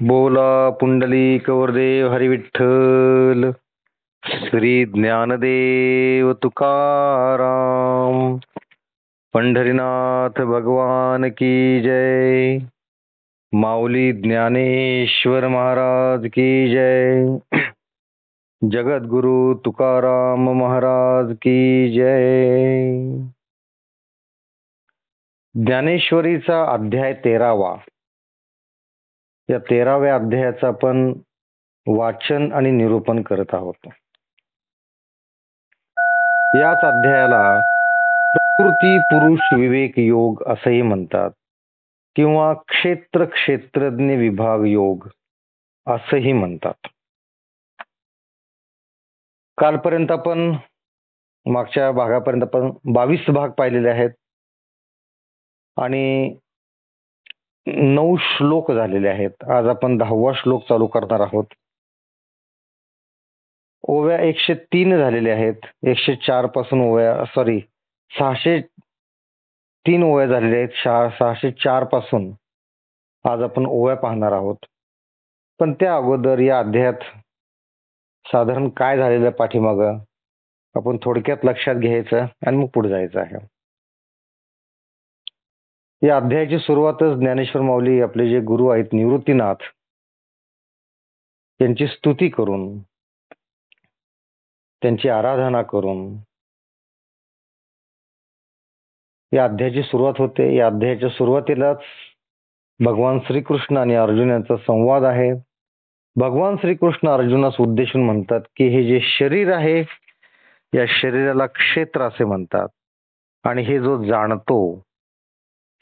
बोला पुंडलिक वरदेव हरी विठ्ठल. श्री ज्ञानदेव तुकाराम. पंढरीनाथ भगवान की जय. माऊली ज्ञानेश्वर महाराज की जय. जगद्गुरु तुकाराम महाराज की जय. ज्ञानेश्वरीचा अध्याय 13वा. या 13व्या अध्यायाचं आपण वाचन आणि निरूपण करत आहोत. याच अध्यायाला प्रकृती पुरुष विवेक योग असंही म्हणतात किंवा क्षेत्र क्षेत्रज्ञ विभाग योग असंही म्हणतात. कालपर्यंत आपण मागच्या भागापर्यंत आपण 22 भाग पाहिलेले आहेत आणि 9 श्लोक झालेले आहेत. आज आपण 10वा श्लोक चालू करणार आहोत. ओव्या 103 झालेले आहेत. 104 पासून ओव्या 603 ओव्या झालेल्या आहेत. 604 पासून आज आपण ओव्या पाहणार आहोत. पण त्या अगोदर या अध्यायात साधारण काय झालेलं पाठीमागं आपण थोडक्यात लक्षात घ्यायचं आणि मग पुढे जायचं आहे. या अध्यायाची सुरुवातच ज्ञानेश्वर माऊली आपले जे गुरु आहेत निवृत्तीनाथ त्यांची स्तुती करून त्यांची आराधना करून या अध्यायाची सुरुवात होते. या अध्यायाच्या सुरुवातीलाच भगवान श्रीकृष्ण आणि अर्जुन यांचा संवाद आहे. भगवान श्रीकृष्ण अर्जुनास उद्देशून म्हणतात की हे जे शरीर आहे या शरीराला क्षेत्र असे म्हणतात आणि हे जो जाणतो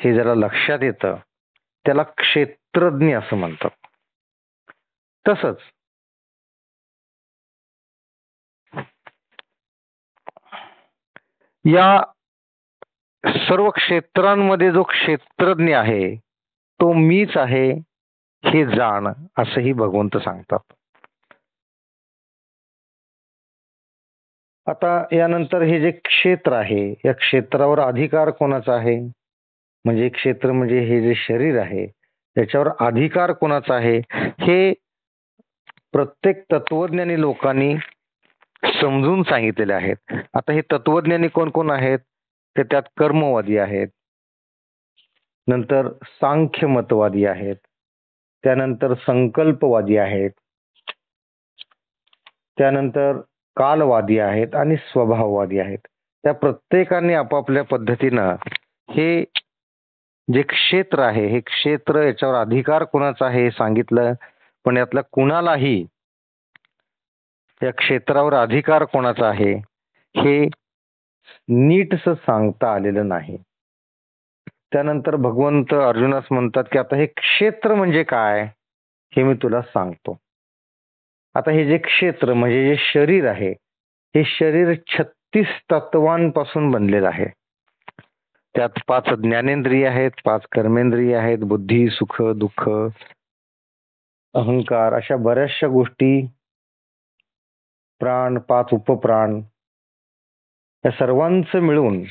हे ज्याला लक्षात येतं त्याला क्षेत्रज्ञ असं म्हणतात. तसंच या सर्व क्षेत्रांमध्ये जो क्षेत्रज्ञ आहे तो मीच आहे हे जाण असंही भगवंत सांगतात. आता यानंतर हे जे क्षेत्र आहे या क्षेत्रावर अधिकार कोणाचा आहे म्हणजे क्षेत्र म्हणजे हे जे शरीर आहे त्याच्यावर अधिकार कोणाचा आहे हे प्रत्येक तत्वज्ञानी लोकांनी समजून सांगितलेले आहेत. आता हे तत्वज्ञानी कोण कोण आहेत ते त्यात कर्मवादी आहेत, नंतर सांख्य मतवादी आहेत, त्यानंतर संकल्पवादी आहेत, त्यानंतर कालवादी आहेत आणि स्वभाववादी आहेत. त्या प्रत्येकाने आपापल्या पद्धतीनं हे जे क्षेत्र आहे हे क्षेत्र याच्यावर अधिकार कोणाचा आहे हे सांगितलं. पण यातल्या कुणालाही या क्षेत्रावर अधिकार कोणाचा आहे हे नीटस सांगता आलेलं नाही. त्यानंतर भगवंत अर्जुनास म्हणतात की आता हे क्षेत्र म्हणजे काय हे मी तुला सांगतो. आता हे जे क्षेत्र म्हणजे जे शरीर आहे हे शरीर 36 तत्वांपासून बनलेलं आहे. त्यात 5 ज्ञानेंद्रिय आहेत, 5 कर्मेंद्रिय आहेत, बुद्धी, सुख, दुःख, अहंकार अशा बऱ्याचशा गोष्टी, प्राण, 5 उपप्राण या सर्वांचं मिळून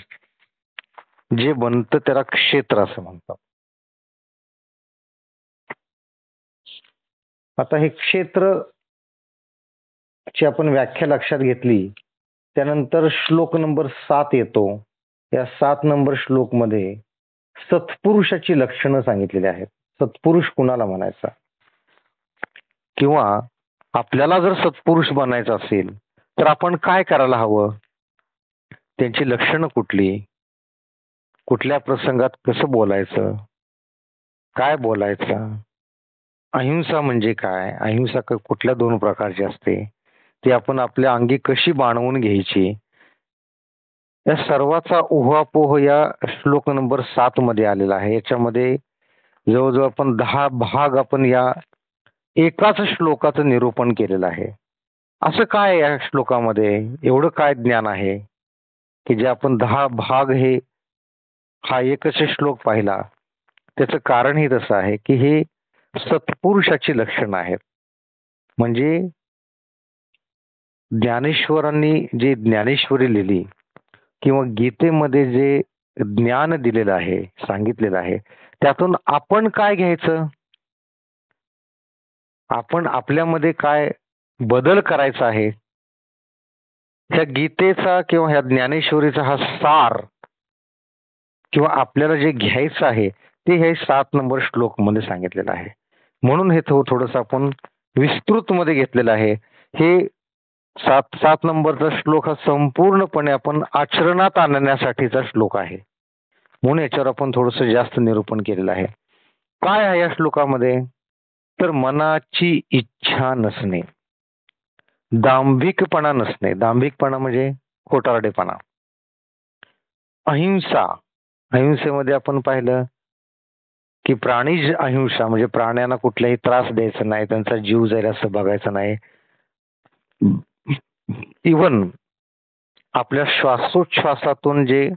जे बनतं त्याला क्षेत्र असं म्हणतात. आता हे क्षेत्र ची आपण व्याख्या लक्षात घेतली त्यानंतर श्लोक नंबर 7 येतो. या 7 नंबर श्लोक मध्ये सत्पुरुषाची लक्षणं सांगितलेली आहेत. सत्पुरुष कुणाला म्हणायचा किंवा आपल्याला जर सत्पुरुष बनायचं असेल तर आपण काय करायला हवं, त्यांची लक्षणं कुठली, कुठल्या प्रसंगात कसं बोलायचं, काय बोलायचं, अहिंसा म्हणजे काय, अहिंसा कुठल्या 2 प्रकारची असते, ती आपण आपल्या अंगी कशी बाणवून घ्यायची, या सर्वाचा उहापोह या श्लोक नंबर 7 मध्ये आलेला आहे. याच्यामध्ये जवळजवळ आपण 10 भाग आपण या एकाच श्लोकाचं निरूपण केलेलं आहे. असं काय या श्लोकामध्ये एवढं काय ज्ञान आहे की जे आपण 10 भाग हे हा एकच श्लोक पाहिला. त्याचं कारणही तसं आहे की हे सत्पुरुषाची लक्षणं आहेत. म्हणजे ज्ञानेश्वरांनी जे ज्ञानेश्वरी लिहिली किंवा गीतेमध्ये जे ज्ञान दिलेलं आहे सांगितलेलं आहे त्यातून आपण काय घ्यायचं आपण आपल्यामध्ये काय बदल करायचा आहे, ह्या गीतेचा किंवा ह्या ज्ञानेश्वरीचा हा सार किंवा आपल्याला जे घ्यायचं आहे ते हे 7 नंबर श्लोक मध्ये सांगितलेलं आहे. म्हणून हे थोडंसं आपण विस्तृत मध्ये घेतलेलं आहे. हे 7 नंबरचा श्लोक हा संपूर्णपणे आपण आचरणात आणण्यासाठीचा श्लोक आहे. म्हणून याच्यावर आपण थोडंसं जास्त निरूपण केलेलं आहे. काय आहे या श्लोकामध्ये? तर मनाची इच्छा नसणे, दांभिकपणा नसणे. दांभिकपणा म्हणजे खोटारडेपणा. अहिंसा. अहिंसेमध्ये आपण पाहिलं की प्राणीज अहिंसा म्हणजे प्राण्यांना कुठलाही त्रास द्यायचा नाही, त्यांचा जीव जाईल असं बघायचं नाही. इवन आपल्या श्वासोच्छवासातून जे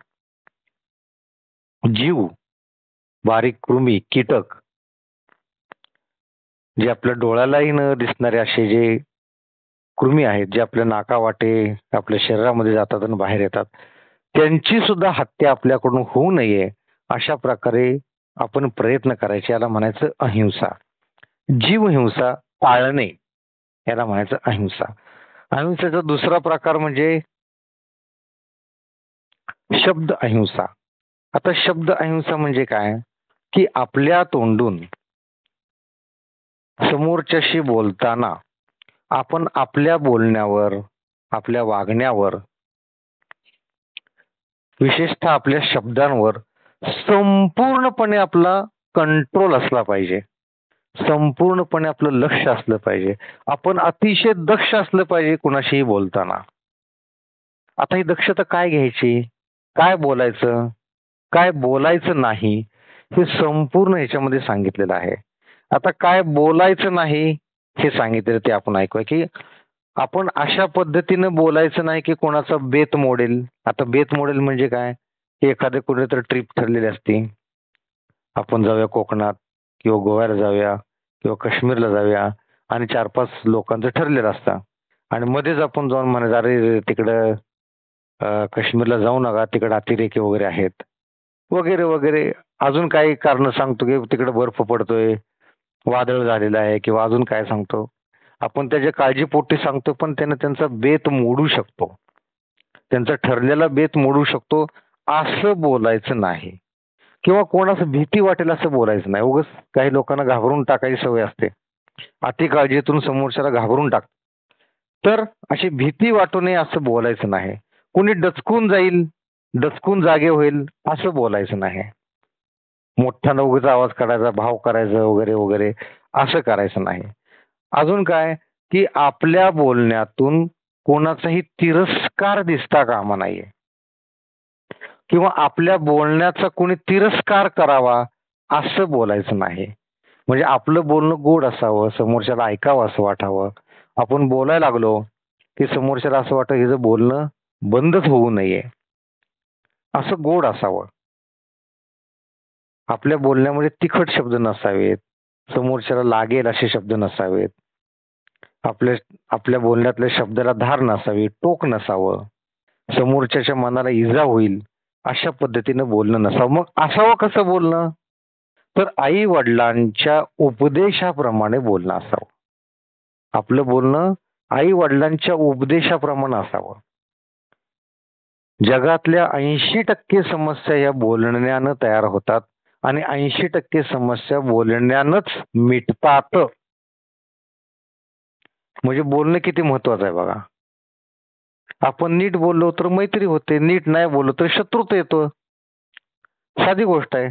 जीव, बारीक कृमी, कीटक, जे आपल्या डोळ्यालाही न दिसणारे असे जे कृमी आहेत, जे आपल्या नाकावाटे आपल्या शरीरामध्ये जातात आणि बाहेर येतात, त्यांची सुद्धा हत्या आपल्याकडून होऊ नये अशा प्रकारे आपण प्रयत्न करायचे. याला म्हणायचं अहिंसा. जीवहिंसा टाळणे याला म्हणायचं अहिंसा. अहिंसेचा दुसरा प्रकार म्हणजे शब्द अहिंसा. आता शब्द अहिंसा म्हणजे काय की आपल्या तोंडून समोरच्याशी बोलताना आपण आपल्या बोलण्यावर, आपल्या वागण्यावर, विशेषतः आपल्या शब्दांवर संपूर्णपणे आपला कंट्रोल असला पाहिजे, संपूर्णपणे आपलं लक्ष असलं पाहिजे. आपण अतिशय दक्ष असलं पाहिजे कुणाशीही बोलताना. आता ही दक्षता काय घ्यायची, काय बोलायचं, काय बोलायचं नाही, हे संपूर्ण ह्याच्यामध्ये सांगितलेलं आहे. आता काय बोलायचं नाही हे सांगितलेलं ते आपण ऐकूया की आपण अशा पद्धतीनं बोलायचं नाही की कोणाचा बेत मोडेल. आता बेत मोडेल म्हणजे काय, एखादे कुठेतरी ट्रिप ठरलेली असते, आपण जाऊया कोकणात किंवा गोव्याला जाऊया किंवा काश्मीरला जाऊया आणि 4-5 लोकांचं ठरलेलं असतं आणि मध्येच आपण जाऊन म्हणायचं अरे तिकडं काश्मीरला जाऊ नका, तिकडे अतिरेकी वगैरे आहेत वगैरे वगैरे. अजून काही कारण सांगतो की तिकडे बर्फ पडतोय, वादळ झालेलं आहे किंवा अजून काय सांगतो. आपण त्याच्या काळजीपोटी सांगतो पण त्यानं त्यांचा बेत मोडू शकतो, त्यांचा ठरलेला बेत मोडू शकतो. असं बोलायचं नाही किंवा कोणाचं भीती वाटेल असं बोलायचं नाही. उगाच काही लोकांना घाबरून टाकायची सवय असते, अति काळजीतून समोरच्याला घाबरून टाक. तर अशी भीती वाटू नये असं बोलायचं नाही. कुणी डचकून जाईल, डचकून जागे होईल असं बोलायचं नाही. मोठ्यानं उगाच आवाज काढायचा, भाव करायचं वगैरे वगैरे असं करायचं नाही. अजून काय की आपल्या बोलण्यातून कोणाचाही तिरस्कार दिसता कामा नाहीये किंवा आपल्या बोलण्याचा कोणी तिरस्कार करावा असं बोलायचं नाही. म्हणजे आपलं बोलणं गोड असावं, समोरच्याला ऐकावं असं वाटावं. आपण बोलायला लागलो की समोरच्याला असं वाटतं हिचं बोलणं बंदच होऊ नये, असं गोड असावं. आपल्या बोलण्यामध्ये तिखट शब्द नसावेत, समोरच्याला लागेल असे शब्द नसावेत, आपल्या आपल्या बोलण्यातल्या शब्दाला धार नसावी, टोक नसावं, समोरच्याच्या मनाला इजा होईल अशा पद्धतीनं बोलणं नसावं. मग असावं कसं बोलणं, तर आई वडिलांच्या उपदेशाप्रमाणे बोलणं असावं. आपलं बोलणं आई वडिलांच्या उपदेशाप्रमाणे असावं. जगातल्या 80% समस्या या बोलण्यानं तयार होतात आणि 80% समस्या बोलण्यानंच मिटतात. म्हणजे बोलणं किती महत्वाचं आहे बघा. आपण नीट बोललो तर मैत्री होते, नीट नाही बोललो तर शत्रुता येतो. साधी गोष्ट आहे.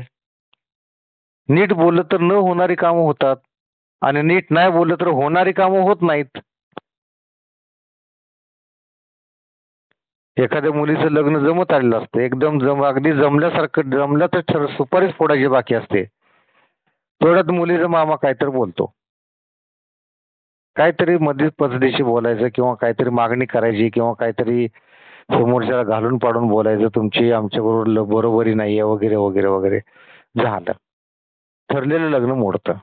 नीट बोललं तर न होणारी कामं होतात आणि नीट नाही बोललं तर होणारी कामं होत नाहीत. एखाद्या मुलीचं लग्न जमत आलेलं असतं, एकदम अगदी जमल्यासारखं, जमलं तर सुपारीच फोडायची बाकी असते. तेवढ्यात मुलीचा मामा काहीतरी बोलतो, काहीतरी मध्येच पद्धतीशी बोलायचं किंवा काहीतरी मागणी करायची किंवा काहीतरी समोरच्याला घालून पाडून बोलायचं, तुमची आमच्या बरोबर बरोबरी नाहीये वगैरे वगैरे वगैरे. झालं, ठरलेलं लग्न मोडतं.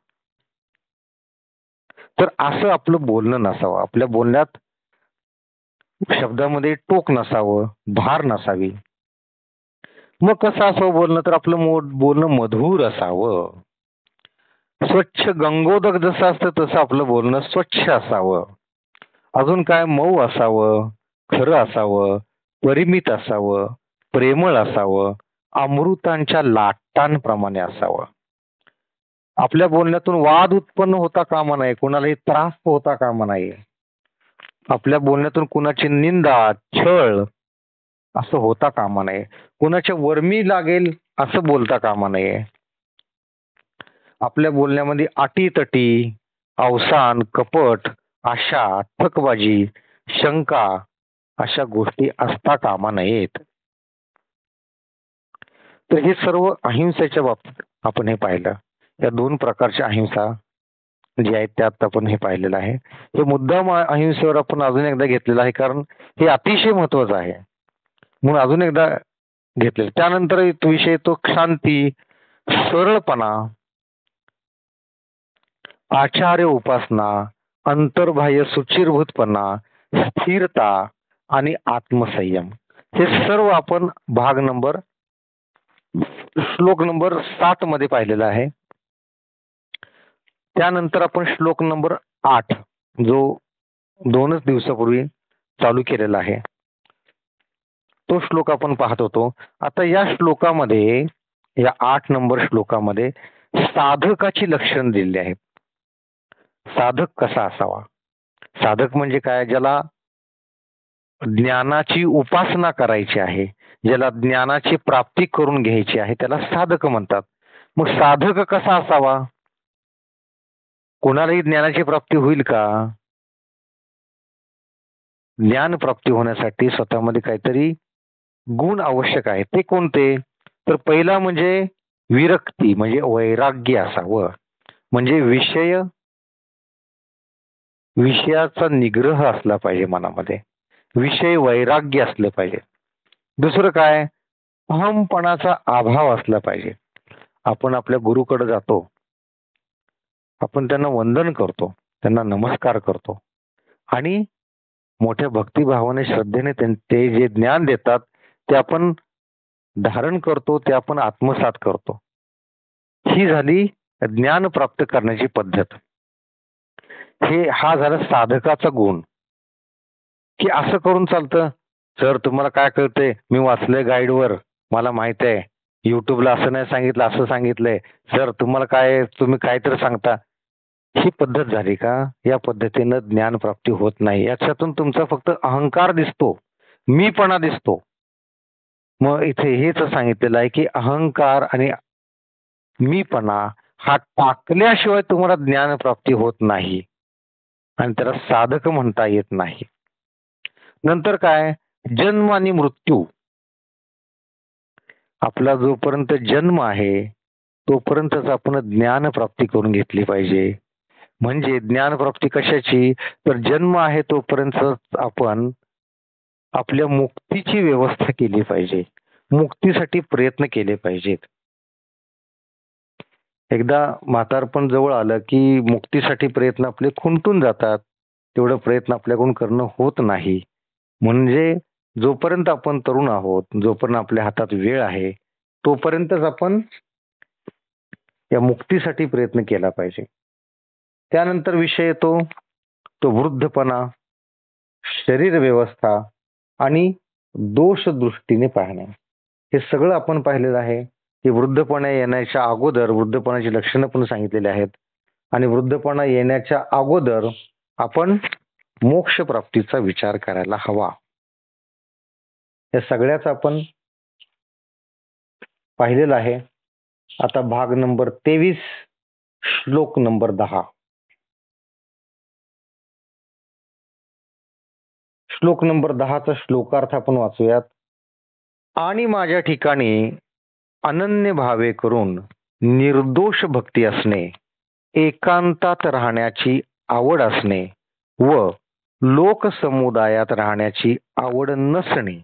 तर असं आपलं बोलणं नसावं. आपल्या बोलण्यात शब्दामध्ये टोक नसावं, भार नसावी. मग कसं असावं बोलणं, तर आपलं बोलणं मधुर असावं. स्वच्छ गंगोदक जसं असतं तसं आपलं बोलणं स्वच्छ असावं. अजून काय, मऊ असावं, खरं असावं, परिमित असावं, प्रेमळ असावं, अमृतांच्या लाटांप्रमाणे असावं. आपल्या बोलण्यातून वाद उत्पन्न होता कामा नये, कोणालाही त्रास होता कामा नये. आपल्या बोलण्यातून कुणाची निंदा, छळ असं होता कामा नये. कुणाच्या वर्मी लागेल असं बोलता कामा नये. आपल्या बोलण्यामध्ये अटीतटी, अवसान, कपट, आशा, ठकबाजी, शंका अशा गोष्टी असता कामा नयेत. तर हे सर्व अहिंसेच्या बाबतीत आपण हे पाहिलं. या दोन प्रकारच्या अहिंसा जे आहेत त्यात आपण हे पाहिलेलं आहे. हे मुद्दाम अहिंसेवर आपण अजून एकदा घेतलेलं आहे, कारण हे अतिशय महत्वाचं आहे म्हणून अजून एकदा घेतलेलं. त्यानंतर विषय तो शांती, सरळपणा, आचार्य उपासना, अंतर्बाह्य सुचिरभूतपणा, स्थिरता आणि आत्मसंयम हे सर्व आपण श्लोक नंबर 7 मध्ये पाहिलेला आहे. त्यानंतर आपण श्लोक नंबर 8 जो 2च दिवसापूर्वी चालू केलेला आहे तो श्लोक आपण पाहत होतो. आता या श्लोकामध्ये, या 8 नंबर श्लोकामध्ये साधकाची लक्षण दिलेली आहेत. साधक कसा असावा? साधक म्हणजे काय? ज्याला ज्ञानाची उपासना करायची आहे, ज्याला ज्ञानाची प्राप्ती करून घ्यायची आहे, त्याला साधक म्हणतात. मग साधक कसा असावा? कोणालाही ज्ञानाची प्राप्ती होईल का? ज्ञान प्राप्ती होण्यासाठी स्वतःमध्ये काहीतरी गुण आवश्यक आहे. ते कोणते? तर पहिला म्हणजे विरक्ती, म्हणजे वैराग्य असावं. म्हणजे विषयाचा निग्रह असला पाहिजे मनामध्ये, विषय वैराग्य असलं पाहिजे. दुसरं काय? अहमपणाचा अभाव असला पाहिजे. आपण आपल्या गुरुकडे जातो, आपण त्यांना वंदन करतो, त्यांना नमस्कार करतो आणि मोठ्या भक्तिभावाने, श्रद्धेने ते जे ज्ञान देतात ते आपण धारण करतो, ते आपण आत्मसात करतो. ही झाली ज्ञान प्राप्त करण्याची पद्धत. हा झाला साधकाचा गुण, की असं करून चालतं. सर तुम्हाला काय कळतंय? मी वाचलंय गाईडवर, मला माहित आहे. युट्यूबला असं नाही सांगितलं, असं सांगितलंय. सर तुम्हाला काय, तुम्ही काहीतरी सांगता. ही पद्धत झाली का? या पद्धतीनं ज्ञान प्राप्ती होत नाही. याच्यातून तुमचा फक्त अहंकार दिसतो, मीपणा दिसतो. मग इथे हेच सांगितलेलं आहे की अहंकार आणि मीपणा हा टाकल्याशिवाय तुम्हाला ज्ञान प्राप्ती होत नाही आणि त्याला साधक म्हणता येत नाही. नंतर काय? जन्म आणि मृत्यू. आपला जोपर्यंत जन्म आहे तोपर्यंतच आपण ज्ञान प्राप्ती करून घेतली पाहिजे. म्हणजे ज्ञान प्राप्ती कशाची? तर जन्म आहे तोपर्यंत आपण आपल्या मुक्तीची व्यवस्था केली पाहिजे, मुक्तीसाठी प्रयत्न केले पाहिजेत. एकदा म्हातारपण जवळ आलं की मुक्तीसाठी प्रयत्न आपले खुंटून जातात. तेवढं प्रयत्न आपल्याकडून करणं होत नाही. म्हणजे जोपर्यंत आपण तरुण आहोत, जोपर्यंत आपल्या हातात वेळ आहे, तोपर्यंतच आपण या मुक्तीसाठी प्रयत्न केला पाहिजे. त्यानंतर विषय येतो तो वृद्धपणा, शरीर व्यवस्था आणि दोष दृष्टीने पाहणे. हे सगळं आपण पाहिलेलं आहे की वृद्धपणा येण्याच्या अगोदर वृद्धपणाची लक्षणं पण सांगितलेली आहेत आणि वृद्धपणा येण्याच्या अगोदर आपण मोक्ष प्राप्तीचा विचार करायला हवा. या सगळ्याच आपण पाहिलेलं आहे. आता भाग नंबर 23 श्लोक नंबर 10. श्लोक नंबर 10चा श्लोकार्थ आपण वाचूयात. आणि माझ्या ठिकाणी अनन्य भावे करून निर्दोष भक्ती असणे, एकांतात राहण्याची आवड असणे व लोकसमुदायात राहण्याची आवड नसणे,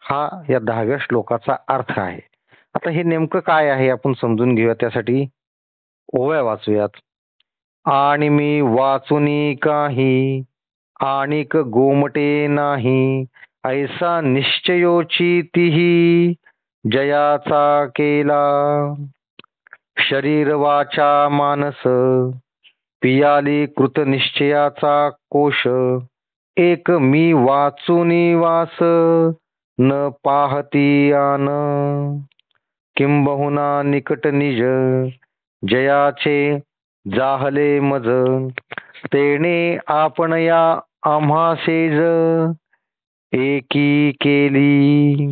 हा या 10व्या श्लोकाचा अर्थ आहे. आता हे नेमकं काय आहे आपण समजून घेऊया. त्यासाठी ओव्या वाचूयात. आणि मी वाचुनी काही आणिक गोमटे नाही, ऐसा निश्चयोची तिही जयाचा केला. शरीर वाचा मानस पियाली कृतनिश्चयाचा कोश. एक मी वाचुनी वास न पाहती आन. किंबहुना निकट निज जयाचे जाहले मज. तेणे आपण या आम्हासेज एकी केली.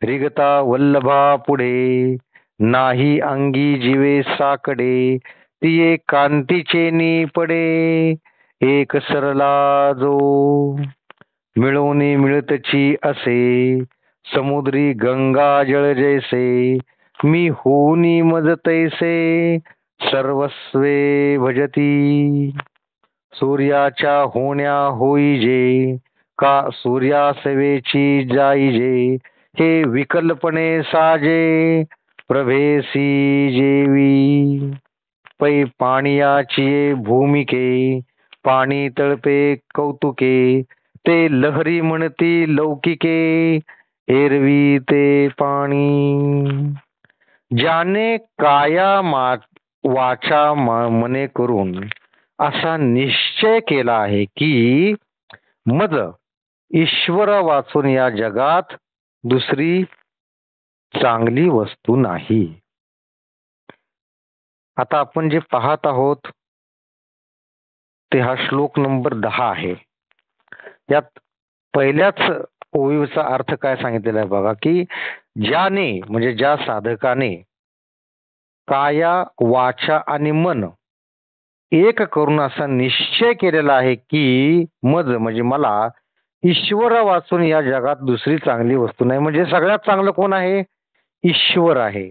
रिगता वल्लभा पुढे नाही अंगी जीवे साकडे. तिये कांतीचे पडे एक सरला जो. मिळवणी मिळतची असे समुद्री गंगा जळ जैसे. मी होनी मज तैसे सर्वस्वे भजती. सूर्याच्या होण्या होईजे का सूर्यासेवेची जाईजे. हे विकल्पने साजे प्रभेसी जेवी. पै पाणियाची भूमिके पाणी तळपे कौतुके. ते लहरी म्हणती लौकिके एरवी ते पाणी. ज्याने काया वाचा मने करून असा निश्चय केला आहे की मज ईश्वर वाचून या जगात दुसरी चांगली वस्तू नाही. आता आपण जे पाहत आहोत ते हा श्लोक नंबर 10 आहे. यात पहिल्याच ओळीचा अर्थ काय सांगितलेला आहे बघा, की ज्याने म्हणजे ज्या साधकाने काया वाचा आणि मन एक करून असा निश्चय केलेला आहे की मज म्हणजे मला ईश्वर वाचून या जगात दुसरी चांगली वस्तू नाही. म्हणजे सगळ्यात चांगलं कोण आहे? ईश्वर आहे.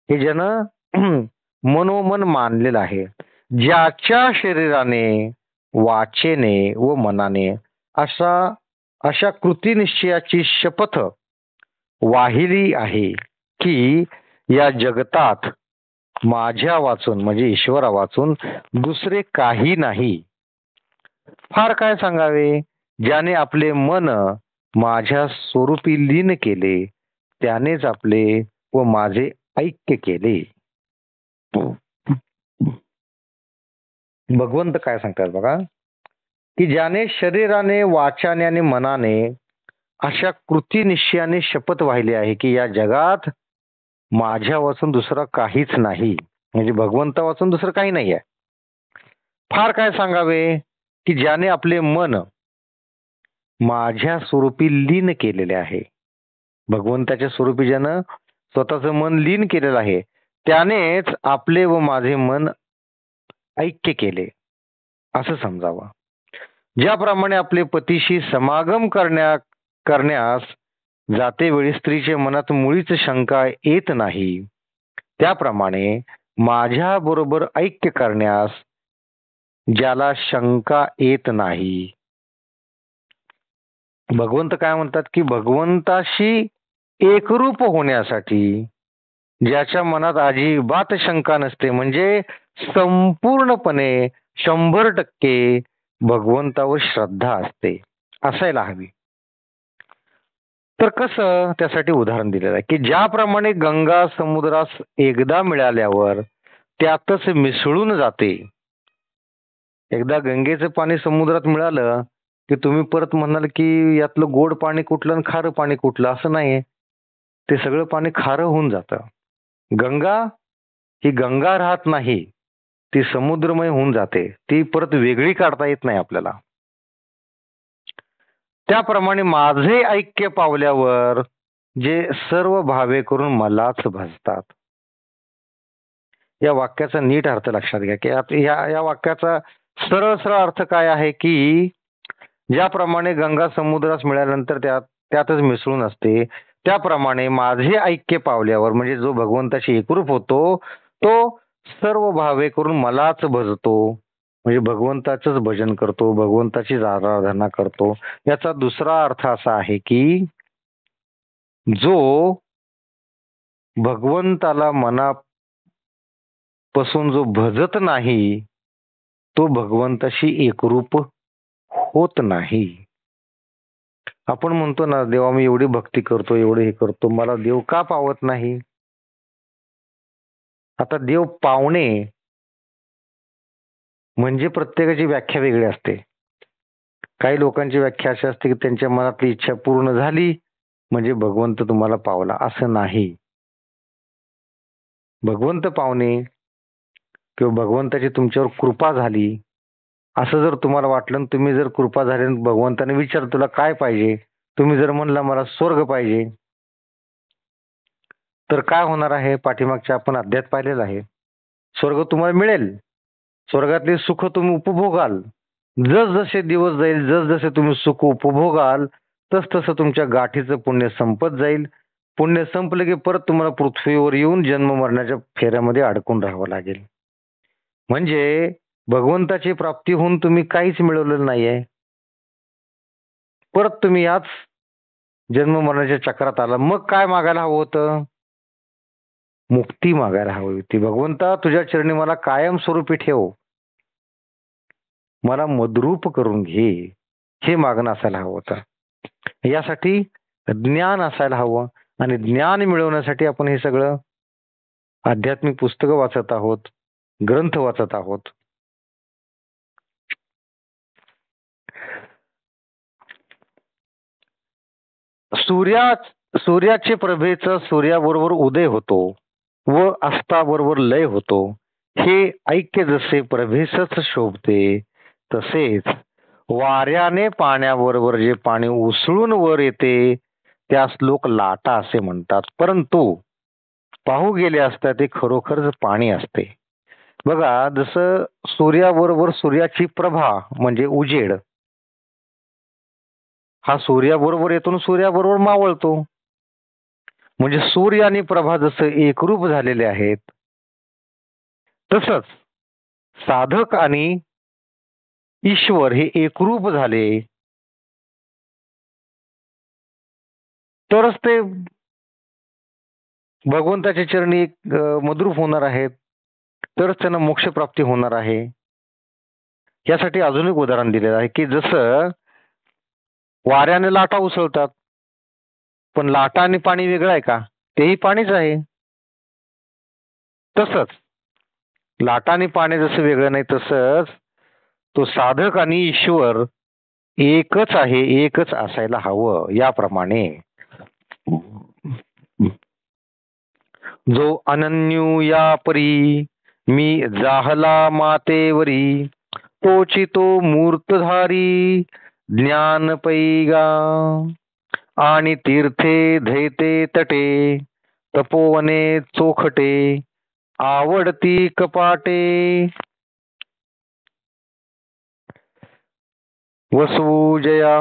हे ज्यानं मनोमन मानलेलं आहे. ज्याच्या शरीराने वाचेने व मनाने अशा कृती निश्चयाची शपथ वाहिली आहे की या जगतात माझ्या वाचून म्हणजे ईश्वरा वाचून दुसरे काही नाही. फार काय सांगावे. ज्याने आपले मन माझ्या स्वरूपी लीन केले त्यानेच आपले व माझे ऐक्य केले. भगवंत काय सांगतात बघा, की ज्याने शरीराने वाचाने आणि मनाने अशा कृती निश्चयाने शपथ वाहिली आहे की या जगात माझ्या वाचून दुसरा काहीच नाही. म्हणजे भगवंता वाचून दुसरं काही नाही आहे. फार काय सांगावे, की ज्याने आपले मन माझ्या स्वरूपी लीन केलेले आहे. भगवंताच्या स्वरूपी ज्यानं स्वतःचं मन लीन केलेलं आहे त्यानेच आपले व माझे मन ऐक्य केले असं समजावं. ज्याप्रमाणे आपले पतीशी समागम करण्यास जाते वेळी स्त्रीच्या मनात मुळीच शंका येत नाही, त्याप्रमाणे माझ्या बरोबर ऐक्य करण्यास ज्याला शंका येत नाही. भगवंत काय म्हणतात, की भगवंताशी एकरूप होण्यासाठी ज्याच्या मनात अजिबात शंका नसते म्हणजे संपूर्णपणे 100% भगवंतावर श्रद्धा असते असायला हवी. तर कसं त्यासाठी उदाहरण दिलेलं आहे, की ज्याप्रमाणे गंगा समुद्रास एकदा मिळाल्यावर त्यातच मिसळून जाते. एकदा गंगेचं पाणी समुद्रात मिळालं की तुम्ही परत म्हणाल की यातलं गोड पाणी कुठलं आणि खारं पाणी कुठलं असं नाहीये. ते सगळं पाणी खारं होऊन जातं. गंगा ही गंगा राहत नाही, ती समुद्रमय होऊन जाते. ती परत वेगळी काढता येत नाही आपल्याला. त्याप्रमाणे माझे ऐक्य पावल्यावर जे सर्व भावे करून मलाच भजतात. या वाक्याचा नीट अर्थ लक्षात घ्या, की या वाक्याचा सरळ सरळ अर्थ काय आहे, की ज्याप्रमाणे गंगा समुद्रास मिळाल्यानंतर त्यातच मिसळून असते, त्याप्रमाणे माझे ऐक्य पावल्यावर म्हणजे जो भगवंताशी एकरूप होतो तो सर्व भावे करून मलाच भजतो. म्हणजे भगवंताचंच भजन करतो, भगवंताचीच आराधना करतो. याचा दुसरा अर्थ असा आहे की जो भगवंताला मनापासून जो भजत नाही तो भगवंताशी एकरूप होत नाही. आपण म्हणतो ना, देवा मी एवढी भक्ती करतो, एवढे हे करतो, मला देव का पावत नाही? आता देव पावणे म्हणजे प्रत्येकाची व्याख्या वेगळी असते. काही लोकांची व्याख्या अशी असते की त्यांच्या मनातली इच्छा पूर्ण झाली म्हणजे भगवंत तुम्हाला पावला, असं नाही. भगवंत पावणे किंवा भगवंताची तुमच्यावर कृपा झाली असं जर तुम्हाला वाटलं, तुम्ही जर कृपा झाली भगवंताने विचार तुला काय पाहिजे, तुम्ही जर म्हणला मला स्वर्ग पाहिजे, तर काय होणार आहे? पाठीमागच्या आपण अध्यायात पाहिलेलं आहे. स्वर्ग तुम्हाला मिळेल, स्वर्गातले सुख तुम्ही उपभोगाल. जसजसे दिवस जाईल, जसजसे तुम्ही सुख उपभोगाल, तसतसं तुमच्या गाठीचं पुण्य संपत जाईल. पुण्य संपलं की परत तुम्हाला पृथ्वीवर येऊन जन्म मरणाच्या फेऱ्यामध्ये अडकून राहावं लागेल. म्हणजे भगवंताची प्राप्ती होऊन तुम्ही काहीच मिळवलेलं नाहीये. परत तुम्ही याच जन्म मरणाच्या चक्रात आला. मग काय मागायला हवं होतं? मुक्ती मागायला हवी होती. भगवंता तुझ्या चरणी मला कायम स्वरूपी ठेव, मला मद्रूप करून घे, हे मागणं असायला हवं होतं. यासाठी ज्ञान असायला हवं आणि ज्ञान मिळवण्यासाठी आपण हे सगळं आध्यात्मिक पुस्तकं वाचत आहोत, ग्रंथ वाचत आहोत. सूर्याचे प्रभेचा सूर्याबरोबर उदय होतो व अस्ताबरोबर लय होतो. हे ऐक्य जसे प्रभेसच शोभते, तसेच वाऱ्याने पाण्याबरोबर जे पाणी उसळून वर येते त्यास लोक लाटा असे म्हणतात, परंतु पाहू गेले असता ते खरोखरच पाणी असते. बघा, जसं सूर्याबरोबर सूर्याची प्रभा म्हणजे उजेड हा सूर्याबरोबर येतो, सूर्याबरोबर मावळतो. म्हणजे सूर्य आणि प्रभा जसं एकरूप झालेले आहेत, तसंच साधक आणि ईश्वर हे एकरूप झाले तरच ते भगवंताच्या चरणी मद्रूप होणार आहेत, तरच त्यांना मोक्ष प्राप्ती होणार आहे. यासाठी अजून एक उदाहरण दिलेलं आहे की जसं वाऱ्याने लाटा उसळतात, पण लाटा आणि पाणी वेगळं आहे का? तेही पाणीच आहे. तसंच लाटा आणि पाणी जसं वेगळं नाही, तसंच तो साधक आणि ईश्वर एकच आहे, एकच असायला हवं. याप्रमाणे जो अनन्यू या परी मी जाहला मातेवरी, तोची तो मूर्तधारी ज्ञान पैगा. आणि तीर्थे धैते तटे, तपोवने चोखटे, आवडती कपाटे. वसुजया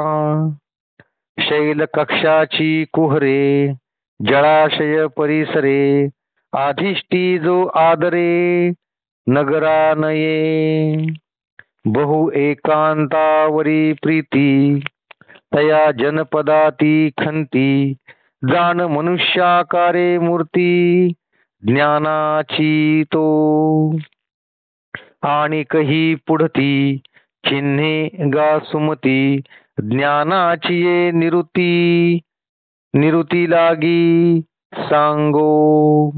शैल कक्षाची कुहरे, जळाशय परिसरे, आधिष्टी जो आदरे नगरानये. बहु एकांतावरी प्रीती, तया जनपदाती खंती, जाण मनुष्याकारे मूर्ती ज्ञानाची तो. आणि कही पुढती चिन्हे गा सुमती, ज्ञानाची ये निरुती, निरुती लागी सांगो.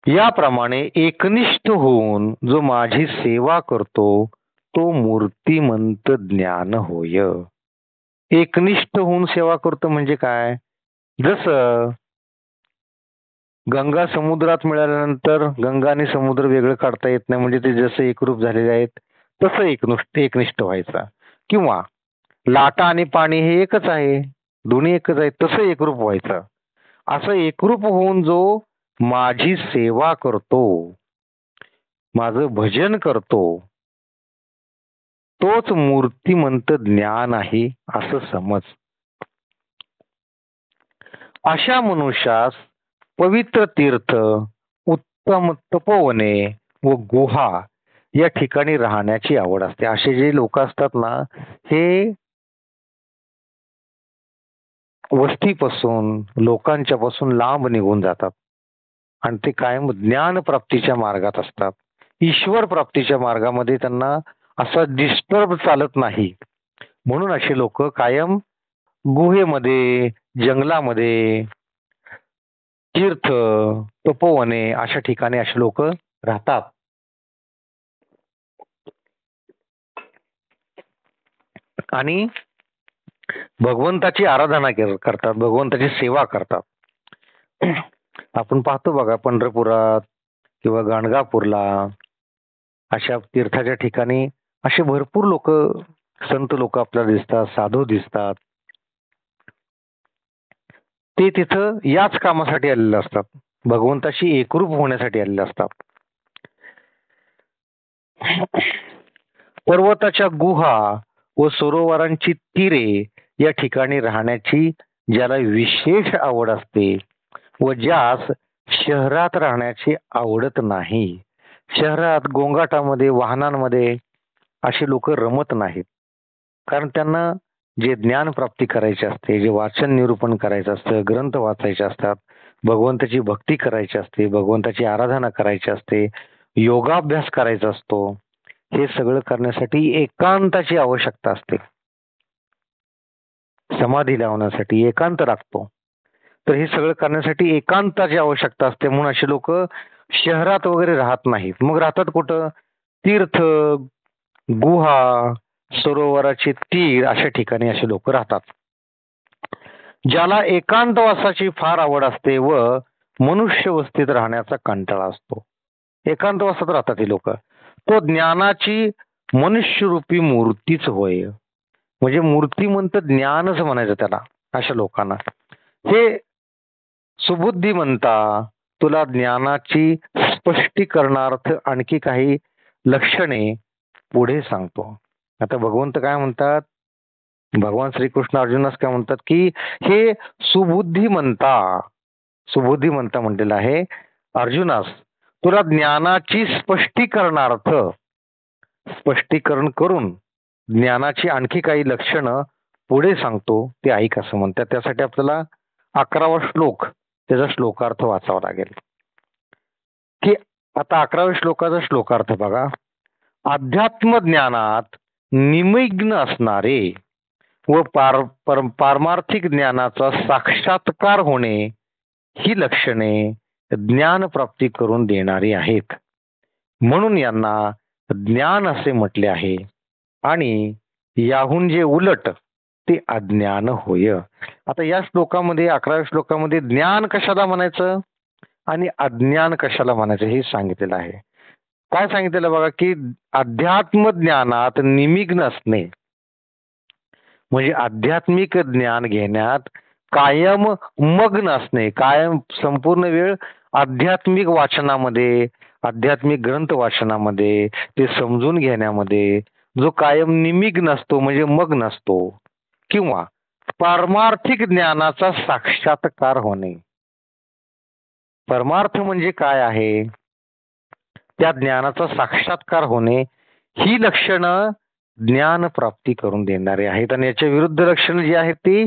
याप्रमाणे एकनिष्ठ होऊन जो माझी सेवा करतो तो मूर्तिमंत ज्ञान होय. एकनिष्ठ होऊन सेवा करतो म्हणजे काय? जसं गंगा समुद्रात मिळाल्यानंतर गंगा आणि समुद्र वेगळं काढता येत नाही, म्हणजे ते जसं एकरूप झालेले आहेत तसं एकनिष्ठ व्हायचा. किंवा लाटा आणि पाणी हे एकच आहे, दोन्ही एकच आहे, तसं एकरूप व्हायचं. असं एकरूप होऊन जो माझी सेवा करतो, माझं भजन करतो, तोच मूर्तिमंत ज्ञान आहे असं समज. अशा मनुष्यास पवित्र तीर्थ, उत्तम तपोवने व गुहा या ठिकाणी राहण्याची आवड असते. असे जे लोक असतात ना, हे वस्तीपासून लोकांच्या पासून लांब निघून जातात आणि ते कायम ज्ञान प्राप्तीच्या मार्गात असतात. ईश्वर प्राप्तीच्या मार्गामध्ये त्यांना असा डिस्टर्ब चालत नाही. म्हणून असे लोक कायम गुहेमध्ये, जंगलामध्ये तीर्थ, तपोवने अशा ठिकाणी असे लोक राहतात. आणि भगवंताची आराधना करतात, भगवंताची सेवा करतात. आपण पाहतो बघा पंढरपुरात किंवा गाणगापूरला अशा तीर्थाच्या ठिकाणी असे भरपूर लोक, संत लोक आपल्याला दिसतात, साधू दिसतात. ते तिथं याच कामासाठी आलेले असतात, भगवंताशी एकरूप होण्यासाठी आलेले असतात. पर्वताच्या गुहा व सरोवरांची तीरे या ठिकाणी राहण्याची ज्याला विशेष आवड असते व ज्यास शहरात राहण्याची आवडत नाही, शहरात गोंगाटामध्ये वाहनांमध्ये असे लोक रमत नाहीत. कारण त्यांना जे ज्ञान प्राप्ती करायचे असते, जे वाचन निरूपण करायचं असतं, ग्रंथ वाचायचे असतात, भगवंताची भक्ती करायची असते, भगवंताची आराधना करायची असते, योगाभ्यास करायचा असतो, हे सगळं करण्यासाठी एकांताची आवश्यकता असते. समाधी लावण्यासाठी एकांत लागतो. तर हे सगळं करण्यासाठी एकांताची आवश्यकता असते. म्हणून असे लोक शहरात वगैरे राहत नाहीत. मग राहतात कुठं? तीर्थ, गुहा, सरोवराचे तीर अशा ठिकाणी असे लोक राहतात. ज्याला एकांतवासाची फार आवड असते व मनुष्यवस्थेत राहण्याचा कंटाळा असतो, एकांतवासात राहतात हे लोक. तो ज्ञानाची मनुष्यरूपी मूर्तीच होय. म्हणजे मूर्तिमंत ज्ञानच म्हणायचं त्याला अशा लोकांना. हे सुबुद्धिमंता, तुला ज्ञानाची स्पष्टीकरणार्थ आणखी काही लक्षणे पुढे सांगतो. आता भगवंत काय म्हणतात, भगवान श्रीकृष्ण अर्जुनास काय म्हणतात की हे सुबुद्धिमंता, सुबुद्धिमंता म्हटलेला आहे अर्जुनास, तुला ज्ञानाची स्पष्टीकरणार्थ स्पष्टीकरण करून ज्ञानाची आणखी काही लक्षणं पुढे सांगतो, ते ऐक असं म्हणतात. त्यासाठी आपल्याला 11वा श्लोक, त्याचा श्लोकार्थ वाचावा लागेल. की आता 11व्या श्लोकाचा श्लोकार्थ बघा. अध्यात्म ज्ञानात निमग्न असणारे व पारमार्थिक ज्ञानाचा साक्षात्कार होणे ही लक्षणे ज्ञान प्राप्ती करून देणारी आहेत, म्हणून यांना ज्ञान असे म्हटले आहे. आणि याहून जे उलट ते अज्ञान होय. आता या श्लोकामध्ये 11व्या श्लोकामध्ये ज्ञान कशाला म्हणायचं आणि अज्ञान कशाला म्हणायचं हे सांगितलेलं आहे. काय सांगितलेलं बघा की अध्यात्म ज्ञानात निमग्न असणे म्हणजे आध्यात्मिक ज्ञान घेण्यात कायम मग्न असणे, कायम संपूर्ण वेळ आध्यात्मिक वाचनामध्ये, आध्यात्मिक ग्रंथ वाचनामध्ये, ते समजून घेण्यामध्ये जो कायम निमग्न असतो म्हणजे मग्न असतो, किंवा पारमार्थिक ज्ञानाचा साक्षात्कार होणे. परमार्थ म्हणजे काय आहे, त्या ज्ञानाचा साक्षात्कार होणे ही लक्षणं ज्ञान प्राप्ती करून देणारे आहेत. आणि याच्या विरुद्ध लक्षणं जी आहेत ती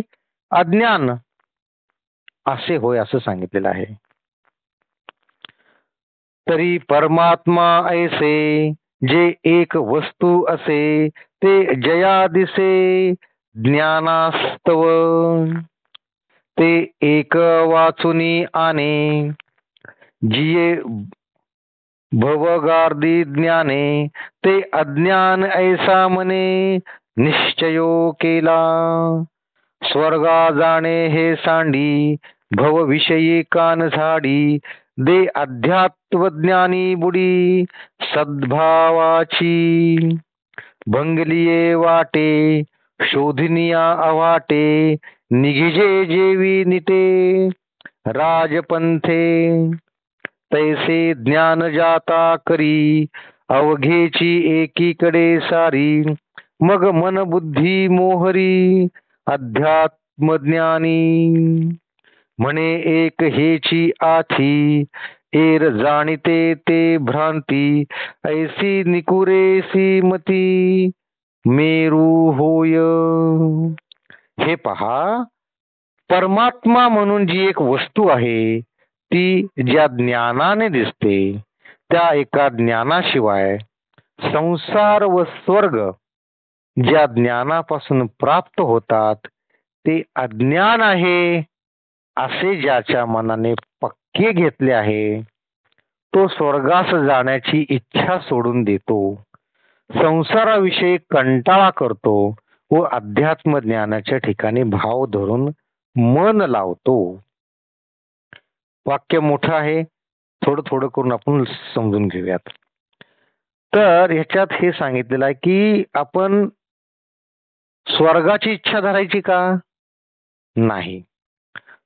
अज्ञान असे होय असं सांगितलेलं आहे. तरी परमात्मा ऐसे जे एक वस्तू असे ते जया दिसे ज्ञानास्तव, ते एक वाचुनी आने जिये भवगार्दी ज्ञाने, ते अज्ञान ऐसा मने निश्चयो केला. स्वर्गा जाणे हे सांडी भवविषयी कान झाडी, दे अध्यात्मज्ञानी बुडी सद्भावाची. भंगलिये वाटे शोधनिया अवाटे, निघिजे जेवी निते राजपंथे. तैसे ज्ञान जाता करी अवघेची एकीकडे सारी, मग मन बुद्धी मोहरी अध्यात्मज्ञानी. म्हणे एक हेची आथी एर जाणिते ते भ्रांती, ऐसी निकुरेसी मती मेरू होय. हे पहा, परमात्मा म्हणून जी एक वस्तू आहे ती ज्या ज्ञानाने दिसते, त्या एका ज्ञानाशिवाय संसार व स्वर्ग ज्या ज्ञानापासून प्राप्त होतात ते अज्ञान आहे असे ज्याच्या मनाने धक्के घेतले आहे तो स्वर्गास जाण्याची इच्छा सोडून देतो, संसाराविषयी कंटाळा करतो व अध्यात्म ज्ञानाच्या ठिकाणी भाव धरून मन लावतो. वाक्य मोठं आहे, थोडं थोडं करून आपण समजून घेऊयात. तर ह्याच्यात हे सांगितलेलं आहे की आपण स्वर्गाची इच्छा धरायची का? नाही.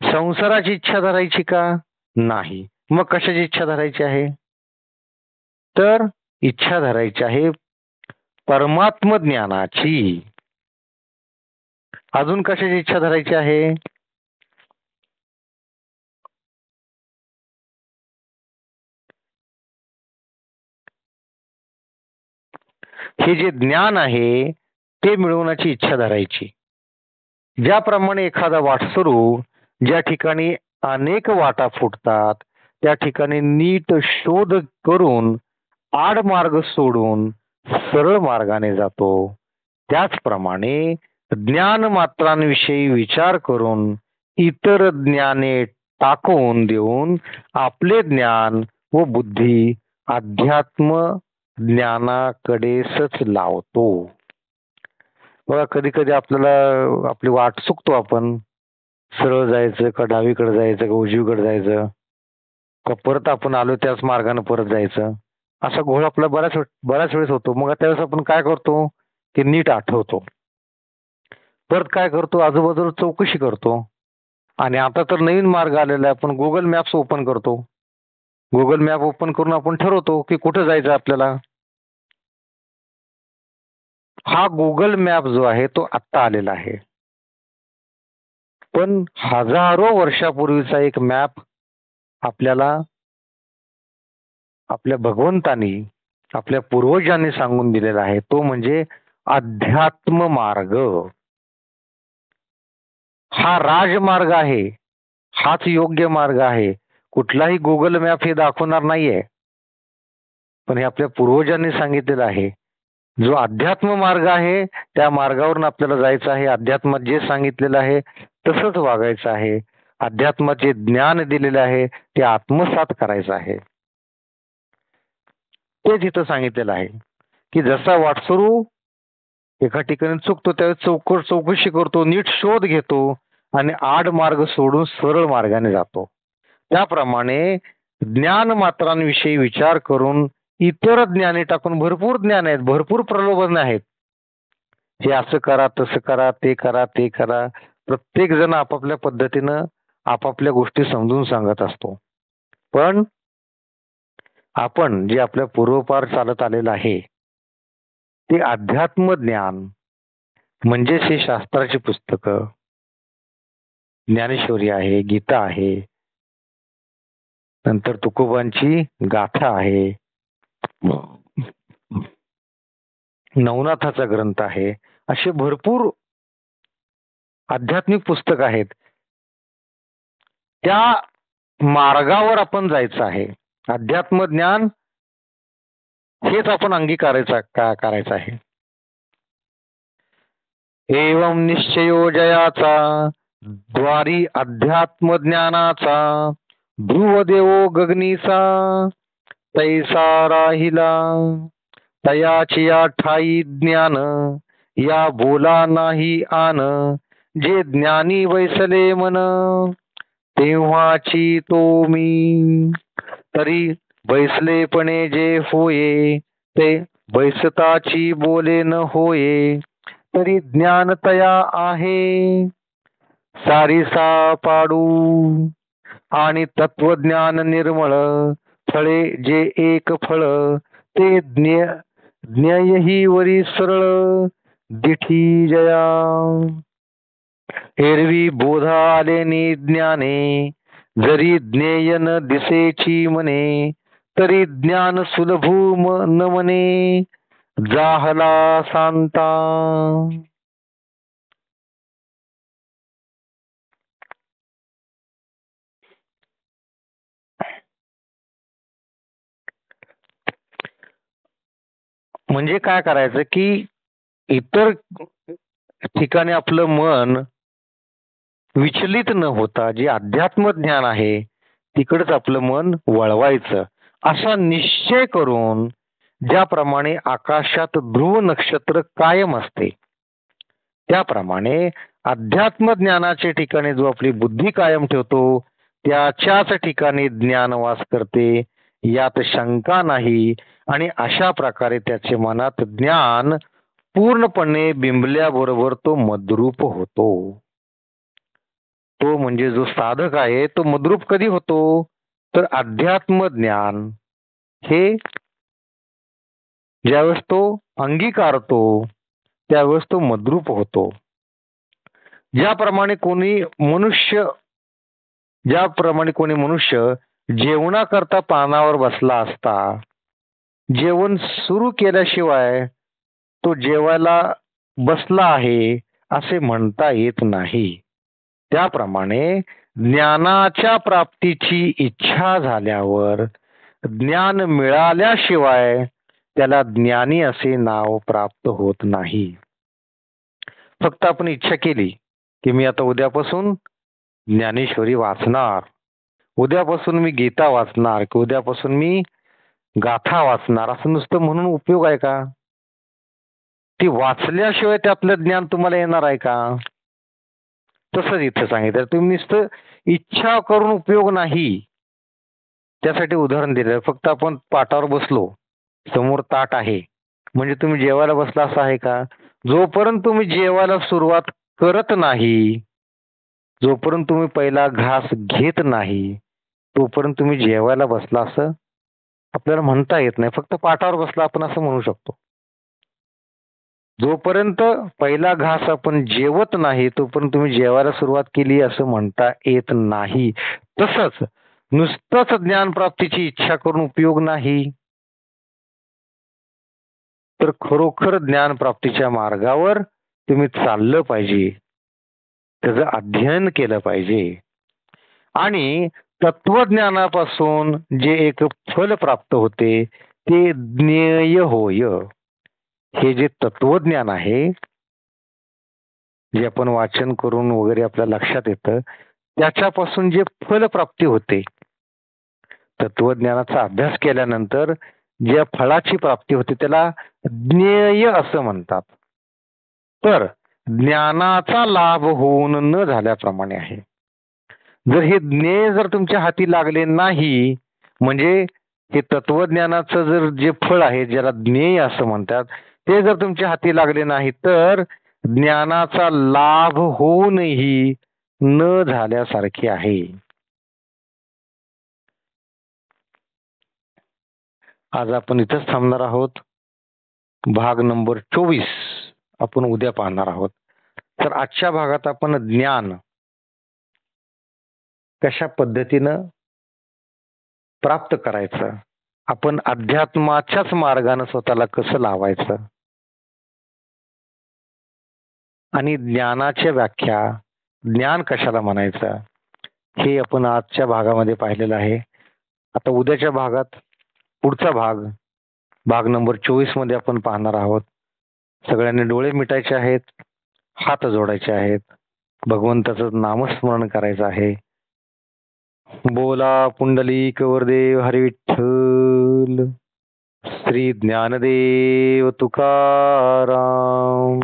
संसाराची इच्छा धरायची का? नाही. मग कशाची इच्छा धरायची आहे? तर इच्छा धरायची आहे परमात्म ज्ञानाची. अजून कशाची इच्छा धरायची आहे? हे जे ज्ञान आहे ते मिळवण्याची इच्छा धरायची. ज्याप्रमाणे एखादा वाटसरू ज्या ठिकाणी अनेक वाटा फुटतात त्या ठिकाणी नीट शोध करून आडमार्ग सोडून सरळ मार्गाने जातो, त्याचप्रमाणे ज्ञान मात्रांविषयी विचार करून इतर ज्ञाने टाकून देऊन आपले ज्ञान व बुद्धी अध्यात्म ज्ञानाकडेच लावतो. बघा, कधी कधी आपल्याला आपली वाट चुकतो, आपण सरळ जायचं का डावीकडे जायचं का उजवीकडे जायचं का परत आपण आलो त्याच मार्गाने परत जायचं, असा घोळ आपला बऱ्याच वेळेस होतो. मग त्यावेळेस आपण काय करतो ते नीट आठवतो, परत काय करतो आजूबाजूला चौकशी करतो. आणि आता तर नवीन मार्ग आलेला आहे, आपण गुगल मॅप्स ओपन करतो. गुगल मॅप ओपन करून आपण ठरवतो की कुठं जायचं आपल्याला. हा गुगल मॅप जो आहे तो आत्ता आलेला आहे, पण हजारो वर्षापूर्वीचा एक मॅप आपल्याला आपल्या भगवंतानी आपल्या पूर्वजांनी सांगून दिलेला आहे, तो म्हणजे अध्यात्म मार्ग. हा राजमार्ग आहे, हाच योग्य मार्ग आहे. कुठलाही गुगल मॅप हे दाखवणार नाहीये, पण हे आपल्या पूर्वजांनी सांगितलेलं आहे. जो अध्यात्म मार्ग आहे त्या मार्गावरून आपल्याला जायचं आहे. अध्यात्मात जे सांगितलेलं आहे तसंच वागायचं आहे. अध्यात्माचे ज्ञान दिलेले आहे ते आत्मसात करायचं आहे. तेच इथं सांगितलेलं आहे की जसा वाटसरू एका ठिकाणी चुकतो त्यावेळेस चौकशी करतो, नीट शोध घेतो आणि आड मार्ग सोडून सरळ मार्गाने जातो, त्याप्रमाणे ज्ञान मात्रांविषयी विचार करून इतर ज्ञाने टाकून भरपूर ज्ञान आहेत, भरपूर प्रलोभन आहेत. हे असं करा, तसं करा, ते करा, ते करा. प्रत्येक जण आपापल्या पद्धतीनं आपापल्या गोष्टी समजून सांगत असतो. पण आपण जे आपल्या पूर्वपार चालत आलेलं आहे ते अध्यात्म ज्ञान म्हणजेच हे शास्त्राची पुस्तकं, ज्ञानेश्वरी आहे, गीता आहे, नंतर तुकोबांची गाथा आहे, नवनाथाचा ग्रंथ आहे, असे भरपूर आध्यात्मिक पुस्तक आहेत. त्या मार्गावर आपण जायचं आहे. अध्यात्म ज्ञान हेच आपण करायचं आहे. एवं निश्चयो जयाचा द्वारी अध्यात्म ज्ञानाचा ध्रुवदेवो गगनीचा तैसा राहिला तयाची या ठाई ज्ञान या बोला नाही आन जे ज्ञानी वैसले मन तेव्हाची तो मी तरी बैसलेपणे जे होये ते बैसताची बोले न होये तरी ज्ञान तया आहे सारिसा पाडू आणि तत्वज्ञान निर्मळ फळे जे एक फळ ते ज्ञेयही वरी सरळ दिठी जया एरवी बोधा आले ज्ञाने जरी ज्ञेय न दिसेची मने तरी ज्ञान सुलभू न मने जाहला सांता. म्हणजे काय करायचं की इतर ठिकाणी आपलं मन विचलित न होता जे अध्यात्म ज्ञान आहे तिकडच आपलं मन वळवायचं असा निश्चय करून, ज्याप्रमाणे आकाशात ध्रुव नक्षत्र कायम असते त्याप्रमाणे अध्यात्म ज्ञानाच्या ठिकाणी जो आपली बुद्धी कायम ठेवतो त्याच्याच ठिकाणी ज्ञान वास करते, यात शंका नाही. आणि अशा प्रकारे त्याचे मनात ज्ञान पूर्णपणे बिंबल्याबरोबर तो मद्रूप होतो. तो म्हणजे जो साधक आहे तो मद्रूप कधी होतो, तर अध्यात्म ज्ञान हे ज्यावेळेस तो अंगीकारतो त्यावेळेस तो मद्रूप होतो. ज्याप्रमाणे कोणी मनुष्य जेवणाकरता पानावर बसला असता, जेवण सुरू केल्याशिवाय तो जेवायला बसला आहे असे म्हणता येत नाही. त्याप्रमाणे ज्ञानाच्या प्राप्तीची इच्छा झाल्यावर ज्ञान मिळाल्याशिवाय त्याला ज्ञानी असे नाव प्राप्त होत नाही. फक्त आपण इच्छा केली की मी आता उद्यापासून ज्ञानेश्वरी वाचणार, उद्यापासून मी गीता वाचणार, की उद्यापासून मी गाथा वाचणार, असं नुसतं म्हणून उपयोग आहे का? ती वाचल्याशिवाय त्यातलं ज्ञान तुम्हाला येणार आहे का? तसंच इथं सांगितलं, तुम्ही नुसतं इच्छा करून उपयोग नाही. त्यासाठी उदाहरण दिलं, फक्त आपण पाटावर बसलो, समोर ताट आहे म्हणजे तुम्ही जेवायला बसला असं आहे का? जोपर्यंत तुम्ही जेवायला सुरुवात करत नाही, जोपर्यंत तुम्ही पहिला घास घेत नाही, तोपर्यंत तुम्ही जेवायला बसला असं आपल्याला म्हणता येत नाही. फक्त पाटावर बसला आपण असं म्हणू शकतो. जोपर्यंत पहिला घास आपण जेवत नाही तोपर्यंत तुम्ही जेवायला सुरुवात केली असं म्हणता येत नाही. तसंच नुसतंच ज्ञानप्राप्तीची इच्छा करून उपयोग नाही, तर खरोखर ज्ञानप्राप्तीच्या मार्गावर तुम्ही चाललं पाहिजे, त्याचं अध्ययन केलं पाहिजे. आणि तत्वज्ञानापासून जे एक फल प्राप्त होते ते ज्ञेय होय. हे जे तत्वज्ञान आहे, जे आपण वाचन करून वगैरे आपल्या लक्षात येतं, त्याच्यापासून जे फलप्राप्ती होते, तत्वज्ञानाचा अभ्यास केल्यानंतर ज्या फळाची प्राप्ती होते त्याला ज्ञेय असं म्हणतात. तर ज्ञानाचा लाभ होऊन न झाल्याप्रमाणे आहे. जर हे ज्ञेय जर तुमच्या हाती लागले नाही, म्हणजे हे तत्वज्ञानाचं जर जे फळ आहे ज्याला ज्ञेय असं म्हणतात ते जर तुमच्या हाती लागले नाही, तर ज्ञानाचा लाभ होऊनही न झाल्यासारखे आहे. आज आपण इथंच थांबणार आहोत. भाग नंबर 24 आपण उद्या पाहणार आहोत. तर आजच्या भागात आपण ज्ञान कशा पद्धतीनं प्राप्त करायचं, आपण अध्यात्माच्याच मार्गाने स्वतःला कसं लावायचं आणि ज्ञानाच्या व्याख्या, ज्ञान कशाला म्हणायचं, हे आपण आजच्या भागामध्ये पाहिलेलं आहे. आता उद्याच्या भागात पुढचा भाग नंबर 24 मध्ये आपण पाहणार आहोत. सगळ्यांनी डोळे मिटायचे आहेत, हात जोडायचे आहेत, भगवंताचं नामस्मरण करायचं आहे. बोला पुंडलिक वरदेव हरी विठ्ठल. श्री ज्ञानदेव तुकाराम.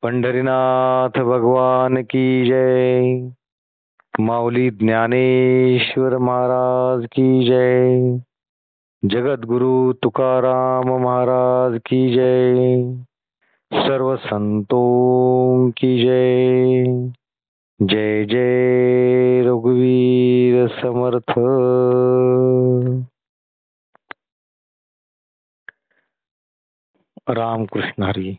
पंढरीनाथ भगवान की जय. माऊली ज्ञानेश्वर महाराज की जय. जगद्गुरु तुकाराम महाराज की जय. सर्व संतों की जय. जय जय रघुवीर समर्थ. राम कृष्ण हरी.